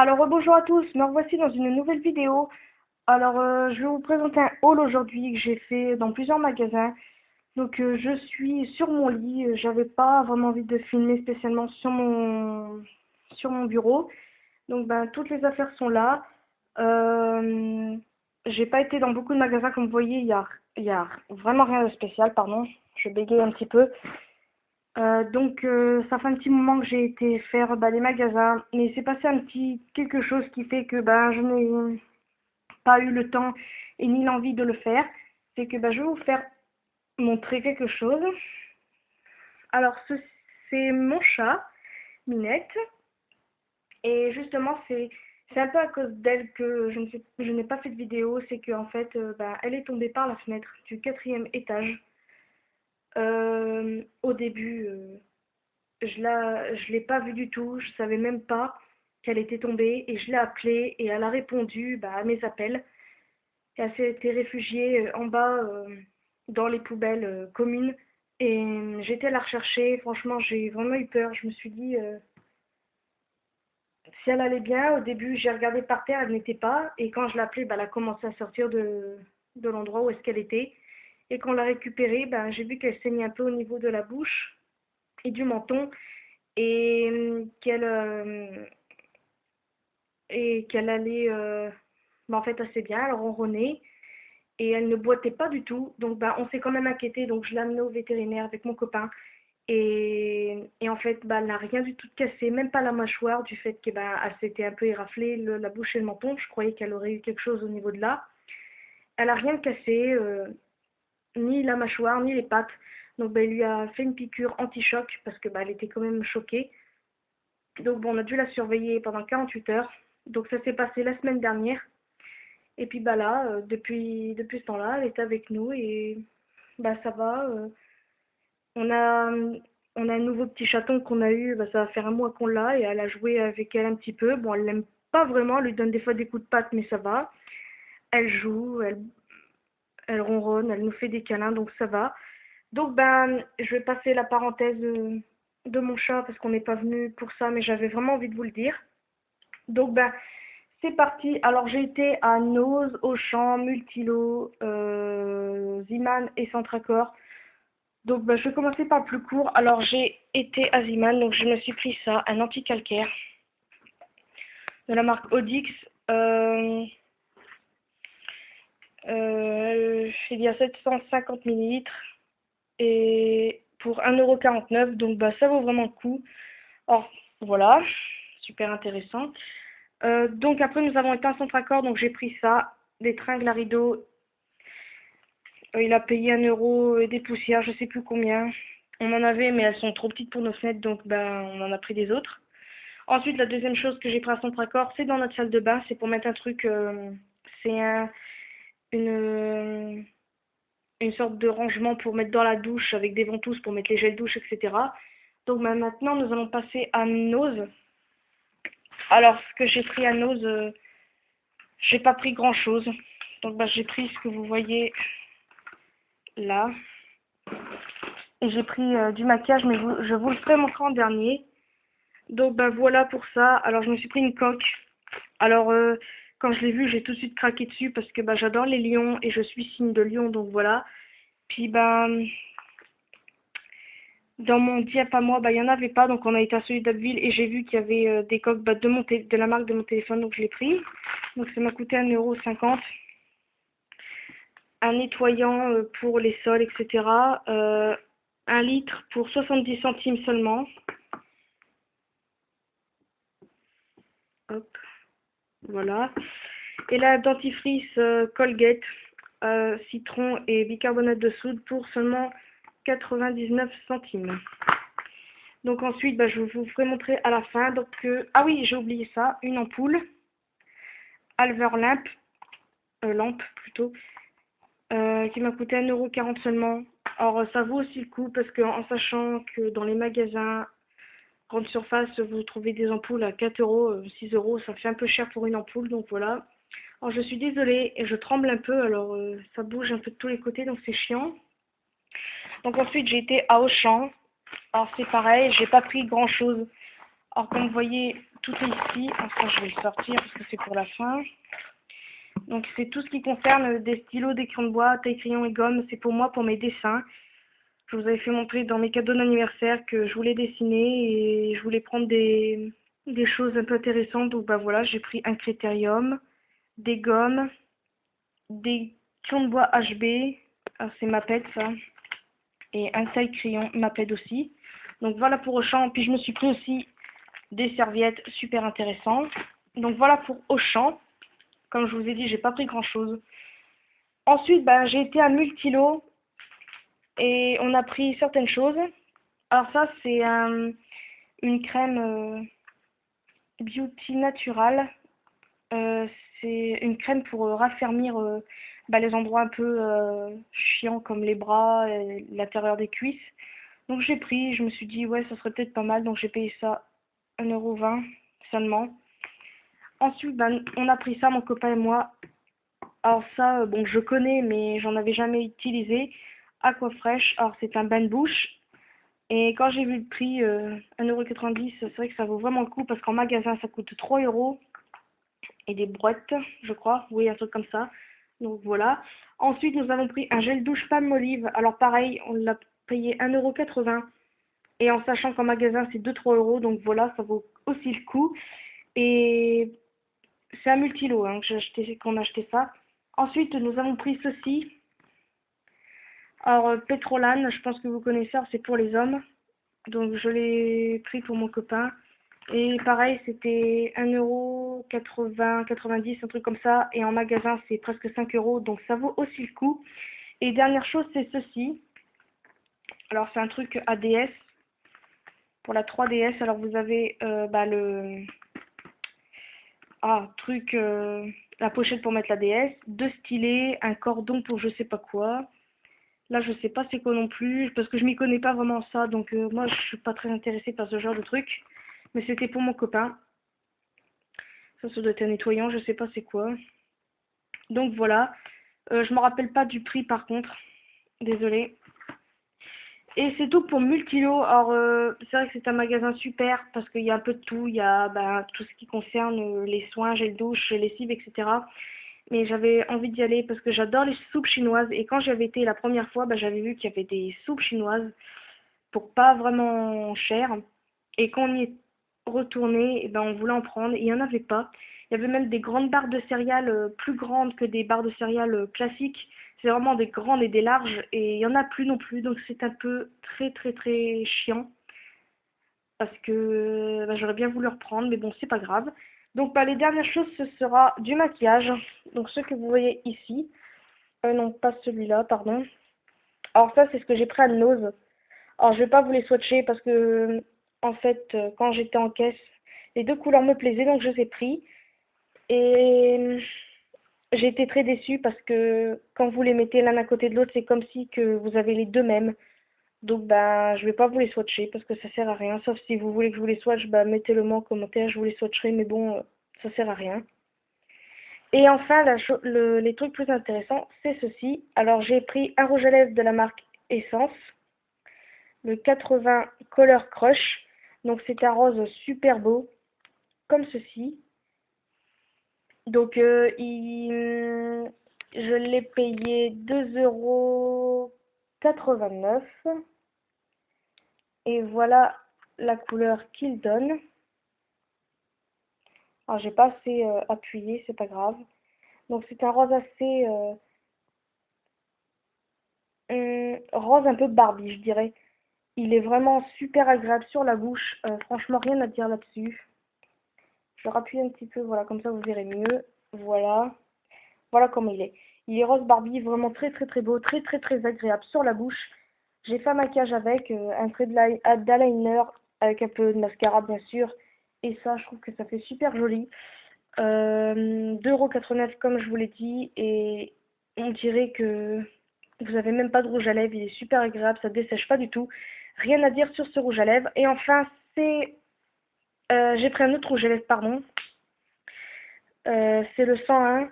Alors bonjour à tous, me revoici dans une nouvelle vidéo. Je vais vous présenter un haul aujourd'hui que j'ai fait dans plusieurs magasins. Je suis sur mon lit, j'avais pas vraiment envie de filmer spécialement sur mon bureau. Toutes les affaires sont là. Euh, j'ai pas été dans beaucoup de magasins comme vous voyez, il y a vraiment rien de spécial, pardon, je bégaye un petit peu. Ça fait un petit moment que j'ai été faire les magasins, mais il s'est passé un petit quelque chose qui fait que je n'ai pas eu le temps et ni l'envie de le faire. C'est que je vais vous faire montrer quelque chose. Alors c'est mon chat, Minette, et justement c'est un peu à cause d'elle que je n'ai pas fait de vidéo. C'est que en fait elle est tombée par la fenêtre du quatrième étage. Au début. Je l'ai pas vue du tout, je savais même pas qu'elle était tombée et je l'ai appelée et elle a répondu à mes appels. Et elle s'était réfugiée en bas dans les poubelles communes et j'étais la rechercher. Franchement, j'ai vraiment eu peur. Je me suis dit si elle allait bien. Au début, j'ai regardé par terre, elle n'était pas, et quand je l'ai appelée, elle a commencé à sortir de l'endroit où est-ce qu'elle était. Et quand on l'a récupérée, j'ai vu qu'elle saignait un peu au niveau de la bouche et du menton et qu'elle allait en fait assez bien, elle ronronnait et elle ne boitait pas du tout. On s'est quand même inquiété, donc je l'ai amenée au vétérinaire avec mon copain. Et en fait, elle n'a rien du tout cassé, même pas la mâchoire, du fait que elle s'était un peu éraflée la bouche et le menton. Je croyais qu'elle aurait eu quelque chose au niveau de là. Elle a rien cassé, ni la mâchoire, ni les pattes. Il lui a fait une piqûre anti-choc parce que elle était quand même choquée. On a dû la surveiller pendant 48 heures. Donc ça s'est passé la semaine dernière. Et puis là, depuis ce temps-là, elle est avec nous et ça va. On a, on a un nouveau petit chaton qu'on a eu, ça va faire un mois qu'on l'a et elle a joué avec elle un petit peu. Bon, elle l'aime pas vraiment, elle lui donne des fois des coups de patte, mais ça va. Elle joue, elle ronronne, elle nous fait des câlins, donc ça va. Je vais passer la parenthèse de mon chat parce qu'on n'est pas venu pour ça, mais j'avais vraiment envie de vous le dire. Donc ben, c'est parti. Alors j'ai été à Noz, Auchan, Multilo, Ziman et Centracor. Je vais commencer par le plus court. Alors j'ai été à Ziman, donc je me suis pris ça, un anti-calcaire de la marque Odix. Il y a 750 millilitres et pour 1,49 €, ça vaut vraiment le coup. Or voilà, super intéressant. Après nous avons été à Centracor, donc j'ai pris ça, des tringles à rideaux. Il a payé 1 € et des poussières, je sais plus combien. On en avait, mais elles sont trop petites pour nos fenêtres, on en a pris des autres. Ensuite, la deuxième chose que j'ai pris à Centracor, c'est dans notre salle de bain, c'est pour mettre un truc, c'est une, une sorte de rangement pour mettre dans la douche avec des ventouses pour mettre les gels douche, etc. Maintenant, nous allons passer à Noz. Alors, ce que j'ai pris à Noz, j'ai pas pris grand chose. J'ai pris ce que vous voyez là. Et j'ai pris du maquillage, mais je vous le ferai montrer en dernier. Voilà pour ça. Alors je me suis pris une coque. Alors quand je l'ai vue, j'ai tout de suite craqué dessus parce que j'adore les lions et je suis signe de lion, donc voilà. Puis dans mon Diap à moi, il y en avait pas, donc on a été à celui d'Abbeville et j'ai vu qu'il y avait des coques de la marque de mon téléphone, donc je l'ai pris. Donc ça m'a coûté 1,50 €. Un nettoyant pour les sols, etc. 1 litre pour 70 centimes seulement. Hop, voilà. Et la dentifrice Colgate, citron et bicarbonate de soude pour seulement 99 centimes. Donc ensuite, je vous ferai montrer à la fin. Ah oui, j'ai oublié ça, une ampoule Alver lampe plutôt, qui m'a coûté 1,40 € seulement. Alors ça vaut aussi le coup parce qu'en sachant que dans les magasins grande surface, vous trouvez des ampoules à 4 €, 6 €, ça fait un peu cher pour une ampoule, donc voilà. Alors je suis désolée et je tremble un peu, alors ça bouge un peu de tous les côtés, donc c'est chiant. Donc ensuite j'ai été à Auchan. Alors c'est pareil, j'ai pas pris grand chose. Alors comme vous voyez, tout est ici. Enfin, je vais le sortir parce que c'est pour la fin. Donc c'est tout ce qui concerne des stylos, des crayons de bois, taille crayon et gomme. C'est pour moi, pour mes dessins. Je vous avais fait montrer dans mes cadeaux d'anniversaire que je voulais dessiner et je voulais prendre des choses un peu intéressantes. Donc bah voilà, j'ai pris un critérium, des gommes, des crayons de bois HB. Alors c'est Maped ça. Et un taille crayon Maped aussi. Donc voilà pour Auchan. Puis je me suis pris aussi des serviettes super intéressantes. Donc voilà pour Auchan. Comme je vous ai dit, j'ai pas pris grand chose. Ensuite, ben, j'ai été à Multilo et on a pris certaines choses. Alors ça, c'est une crème Beauty Natural. Euh, c'est une crème pour raffermir les endroits un peu chiants comme les bras et l'intérieur des cuisses. Donc j'ai pris, je me suis dit ouais ça serait peut-être pas mal, donc j'ai payé ça 1,20 € seulement. Ensuite ben, on a pris ça mon copain et moi. Alors ça bon je connais mais j'en avais jamais utilisé. Aquafresh, alors c'est un bain de bouche. Et quand j'ai vu le prix 1,90 €, c'est vrai que ça vaut vraiment le coup parce qu'en magasin ça coûte 3 € et des brouettes, je crois, oui, un truc comme ça. Donc voilà. Ensuite, nous avons pris un gel douche Palmolive. Alors pareil, on l'a payé 1,80 € et en sachant qu'en magasin c'est 2-3 €, donc voilà, ça vaut aussi le coup. Et c'est un multilo hein, qu'on a acheté ça. Ensuite, nous avons pris ceci. Alors, Petrolane, je pense que vous connaissez, c'est pour les hommes. Donc je l'ai pris pour mon copain. Et pareil, c'était 1,80 €, 90, un truc comme ça. Et en magasin, c'est presque 5 €, donc ça vaut aussi le coup. Et dernière chose, c'est ceci. Alors c'est un truc ADS pour la 3DS. Alors vous avez le truc, la pochette pour mettre la DS, deux stylets, un cordon pour je sais pas quoi. Là, je sais pas c'est quoi non plus, parce que je m'y connais pas vraiment en ça, donc moi je suis pas très intéressée par ce genre de truc. Mais c'était pour mon copain. Ça doit être un nettoyant, je sais pas c'est quoi. Donc voilà. Je me rappelle pas du prix par contre. Désolée. Et c'est tout pour Multilo. Alors c'est vrai que c'est un magasin super parce qu'il y a un peu de tout. Il y a tout ce qui concerne les soins, gel douche, lessive, etc. Mais j'avais envie d'y aller parce que j'adore les soupes chinoises. Et quand j'avais été la première fois, j'avais vu qu'il y avait des soupes chinoises pour pas vraiment cher. Et quand on y est retourné, on voulait en prendre. Et il n'y en avait pas. Il y avait même des grandes barres de céréales plus grandes que des barres de céréales classiques. C'est vraiment des grandes et des larges. Et il n'y en a plus non plus. Donc c'est un peu très très très chiant. Parce que j'aurais bien voulu reprendre. Mais bon, c'est pas grave. Donc les dernières choses, ce sera du maquillage. Donc ce que vous voyez ici. Non, pas celui-là, pardon. Alors ça, c'est ce que j'ai pris à Nose. Alors, je vais pas vous les swatcher parce que, en fait, quand j'étais en caisse, les deux couleurs me plaisaient, donc je les ai pris. Et j'ai été très déçue parce que quand vous les mettez l'un à côté de l'autre, c'est comme si que vous avez les deux mêmes. Donc, je vais pas vous les swatcher parce que ça sert à rien. Sauf si vous voulez que je vous les swatche, mettez-le moi en commentaire, je vous les swatcherai, mais bon, ça sert à rien. Et enfin, les trucs plus intéressants, c'est ceci. Alors, j'ai pris un rouge à lèvres de la marque Essence, le 80 Color Crush. Donc c'est un rose super beau, comme ceci. Donc je l'ai payé 2,89 €. Et voilà la couleur qu'il donne. Alors j'ai pas assez appuyé, c'est pas grave. Donc c'est un rose assez rose un peu Barbie, je dirais. Il est vraiment super agréable sur la bouche. Franchement, rien à dire là-dessus. Je rappuie un petit peu, voilà, comme ça vous verrez mieux. Voilà. Voilà comment il est. Il est rose Barbie, vraiment très très très beau, très très très agréable sur la bouche. J'ai fait un maquillage avec un trait d'eyeliner avec un peu de mascara bien sûr. Et ça, je trouve que ça fait super joli. 2,89 € comme je vous l'ai dit. Et on dirait que vous avez même pas de rouge à lèvres. Il est super agréable, ça dessèche pas du tout. Rien à dire sur ce rouge à lèvres. Et enfin, j'ai pris un autre rouge à lèvres, pardon. C'est le 101.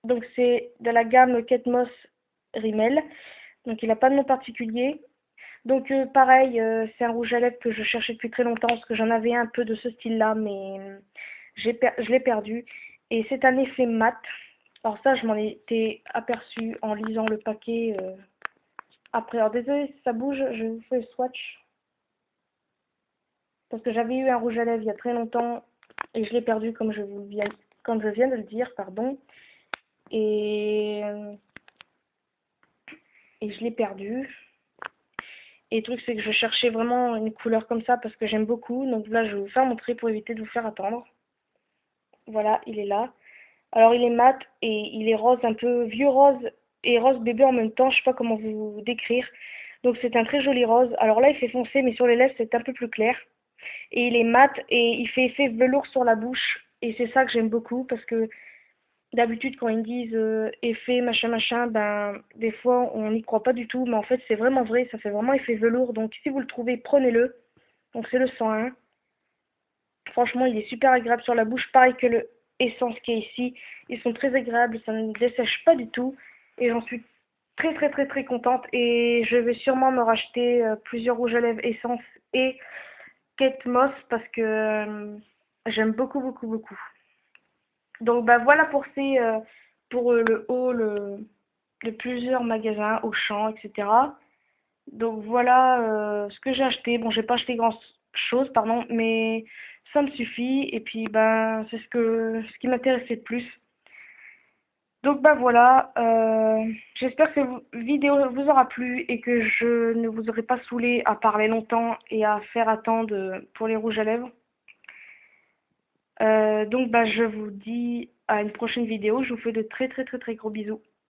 Donc c'est de la gamme Kate Moss Rimmel. Donc il n'a pas de nom particulier. Donc pareil, c'est un rouge à lèvres que je cherchais depuis très longtemps parce que j'en avais un peu de ce style-là, mais je l'ai perdu. Et c'est un effet mat. Alors ça, je m'en étais aperçu en lisant le paquet après. Alors désolé si ça bouge, je vous fais le swatch. Parce que j'avais eu un rouge à lèvres il y a très longtemps et je l'ai perdu comme je viens de le dire, pardon. Et, et je l'ai perdu. Et le truc, c'est que je cherchais vraiment une couleur comme ça parce que j'aime beaucoup. Donc là, je vais vous faire montrer pour éviter de vous faire attendre. Voilà, il est là. Alors, il est mat et il est rose, un peu vieux rose et rose bébé en même temps. Je sais pas comment vous décrire. Donc, c'est un très joli rose. Alors là, il fait foncé, mais sur les lèvres, c'est un peu plus clair. Et il est mat et il fait effet velours sur la bouche. Et c'est ça que j'aime beaucoup parce que d'habitude, quand ils me disent effet machin machin, ben des fois on n'y croit pas du tout, mais en fait c'est vraiment vrai, ça fait vraiment effet velours. Donc si vous le trouvez, prenez-le. Donc c'est le 101. Franchement, il est super agréable sur la bouche, pareil que le Essence qui est ici. Ils sont très agréables, ça ne dessèche pas du tout. Et j'en suis très très très très contente. Et je vais sûrement me racheter plusieurs rouges à lèvres Essence et Kate Moss parce que j'aime beaucoup beaucoup beaucoup. Donc bah voilà pour le haul de plusieurs magasins, Auchan, etc. Donc voilà ce que j'ai acheté. Bon, j'ai pas acheté grand chose, pardon, mais ça me suffit. Et puis ben c'est ce qui m'intéressait le plus. Donc bah voilà, j'espère que cette vidéo vous aura plu et que je ne vous aurai pas saoulé à parler longtemps et à faire attendre pour les rouges à lèvres. Donc bah je vous dis à une prochaine vidéo. Je vous fais de très très très très gros bisous.